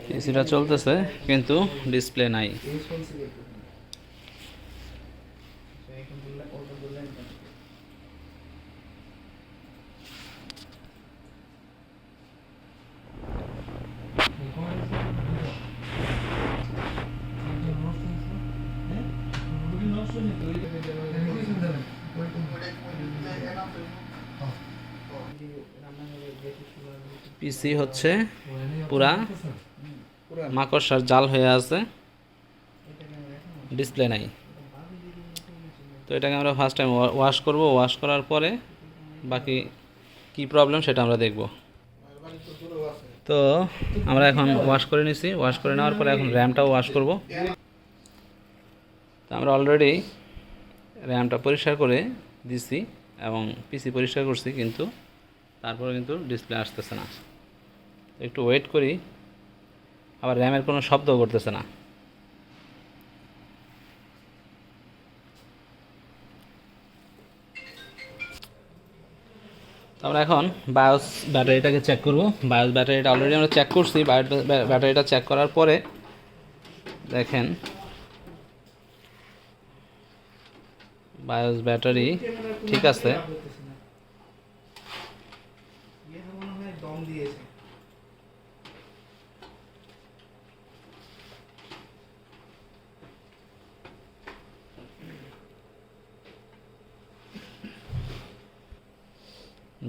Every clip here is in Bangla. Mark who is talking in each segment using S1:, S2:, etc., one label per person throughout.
S1: পিসিটা চলতেছে কিন্তু ডিসপ্লে নাই। পিসি হচ্ছে পুরা মাকড়সার জাল হয়ে আছে, ডিসপ্লে নাই। তো এটাকে আমরা ফার্স্ট টাইম ওয়াশ করব, ওয়াশ করার পরে বাকি কি প্রবলেম সেটা আমরা দেখব। তো আমরা এখন ওয়াশ করে নিছি, ওয়াশ করে নেওয়ার পরে এখন র্যামটাও ওয়াশ করব। তো আমরা অলরেডি র্যামটা পরিষ্কার করে দিছি এবং পিসি পরিষ্কার করছি, কিন্তু তারপরে কিন্তু ডিসপ্লে আসতেছে না। একটু ওয়েট করি, আবার র্যামের কোনো শব্দও করতেছে না। আমরা এখন বায়োস ব্যাটারিটাকে চেক করব। বায়োস ব্যাটারিটা অলরেডি আমরা চেক করছি। ব্যাটারিটা চেক করার পরে দেখেন বায়োস ব্যাটারি ঠিক আছে।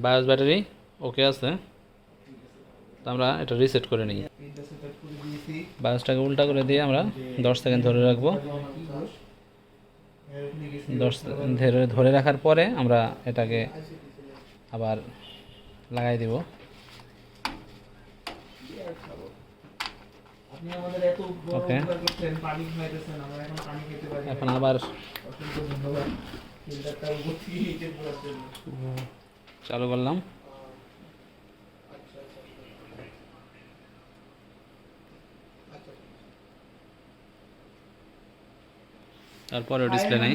S1: বায়োস ব্যাটারি ওকে আছে। তো আমরা এটা রিসেট করে নিই। বায়োসটাকে উল্টা করে দিয়ে আমরা 10 সেকেন্ড ধরে রাখবো। 10 ধরে রাখার পরে আমরা এটাকে আবার লাগাই দিব। ওকে, এখন আবার চালু করলাম। তারপরে ডিসপ্লে নাই।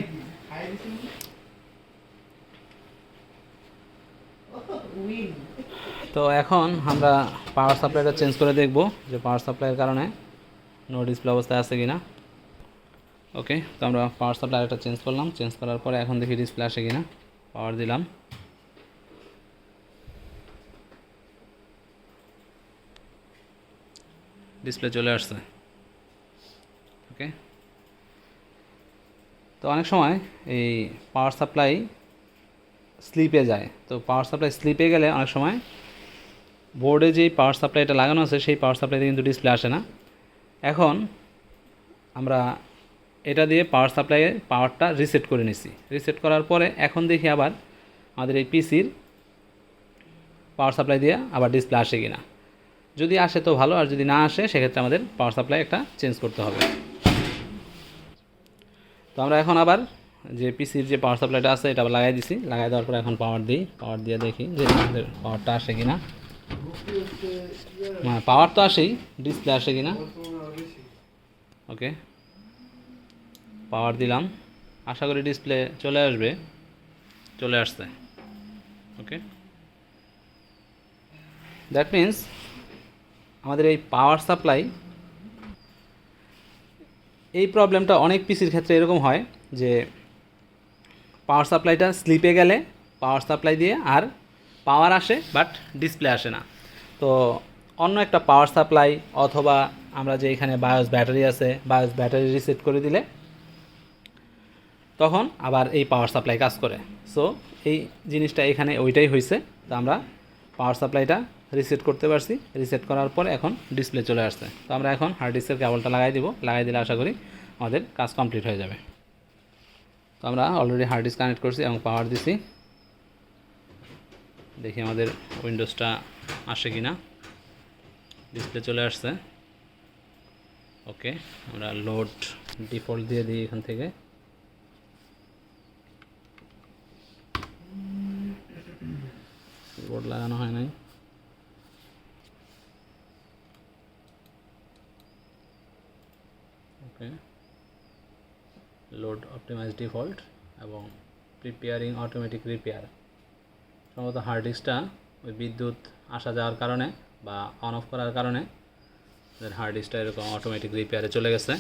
S1: তো এখন আমরা পাওয়ার সাপ্লাইটা চেঞ্জ করে দেখব যে পাওয়ার সাপ্লাইয়ের কারণে নো ডিসপ্লে অবস্থায় আছে কিনা। ওকে, তো আমরা পাওয়ার সাপ্লাইটা চেঞ্জ করলাম। চেঞ্জ করার পরে এখন দেখি ডিসপ্লে আসে কিনা। পাওয়ার দিলাম, ডিসপ্লে চলে আসছে। ওকে, তো অনেক সময় এই পাওয়ার সাপ্লাই স্লিপে যায়। তো পাওয়ার সাপ্লাই স্লিপে গেলে অনেক সময় বোর্ডে যেই পাওয়ার সাপ্লাইটা লাগানো আছে সেই পাওয়ার সাপ্লাইতে কিন্তু ডিসপ্লে আসে না। এখন আমরা এটা দিয়ে পাওয়ার সাপ্লাইয়ে পাওয়ারটা রিসেট করে নিছি। রিসেট করার পরে এখন দেখি আবার আমাদের এই পিসির পাওয়ার সাপ্লাই দিয়ে আবার ডিসপ্লে আসে কিনা। যদি আসে তো ভালো, আর যদি না আসে সেক্ষেত্রে আমাদের পাওয়ার সাপ্লাই একটা চেঞ্জ করতে হবে। তো আমরা এখন আবার যে পিসির যে পাওয়ার সাপ্লাইটা আছে এটা লাগাই দিছি। লাগাই দেওয়ার পরে এখন পাওয়ার দিই। পাওয়ার দিয়ে দেখি যে আমাদের পাওয়ারটা আসে কিনা। পাওয়ার তো আসেই, ডিসপ্লে আসে কিনা। ওকে, পাওয়ার দিলাম, আশা করি ডিসপ্লে চলে আসবে। চলে আসছে। ওকে, দ্যাট মিন্স আমাদের এই পাওয়ার সাপ্লাই, এই প্রবলেমটা অনেক পিসির ক্ষেত্রে এরকম হয় যে পাওয়ার সাপ্লাইটা স্লিপে গেলে পাওয়ার সাপ্লাই দিয়ে আর পাওয়ার আসে বাট ডিসপ্লে আসে না। তো অন্য একটা পাওয়ার সাপ্লাই অথবা আমরা যে এখানে বায়োস ব্যাটারি আছে, বায়োস ব্যাটারি রিসেট করে দিলে তখন আবার এই পাওয়ার সাপ্লাই কাজ করে। সো এই জিনিসটা এখানে ওইটাই হয়েছে। তো আমরা পাওয়ার সাপ্লাইটা রিসেট করতে পারছি। রিসেট করার পর এখন ডিসপ্লে চলে আসছে। তো আমরা এখন হার্ড ডিস্কের কেবলটা লাগাই দিব। লাগাই দিলে আশা করি আমাদের কাজ কমপ্লিট হয়ে যাবে। তো আমরা অলরেডি হার্ড ডিস্ক কানেক্ট করছি এবং পাওয়ার দিছি। দেখি আমাদের উইন্ডোজটা আসে কি না। ডিসপ্লে চলে আসছে। ওকে, আমরা লোড ডিফল্ট দিয়ে দিই এখান থেকে। বোর্ড লাগানো হয় নাই। ওকে, লোড অপটিমাইজ ডিফল্ট এবং প্রিপেয়ারিং অটোমেটিক রিপেয়ার। সম্ভবত হার্ড ডিস্কটা ওই বিদ্যুৎ আসা যাওয়ার কারণে বা অন অফ করার কারণে হার্ড ডিস্কটা এরকম অটোমেটিক রিপেয়ারে চলে গেছে।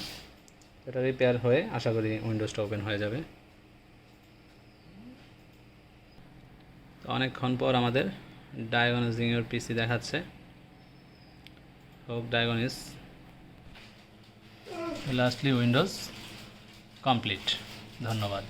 S1: এটা রিপেয়ার হয়ে আশা করি উইন্ডোজটা ওপেন হয়ে যাবে। তো অনেকক্ষণ পর আমাদের ডায়াগনাইজিং ইউর পিসি দেখাচ্ছে। Hope diagnosis lastly Windows complete. ধন্যবাদ।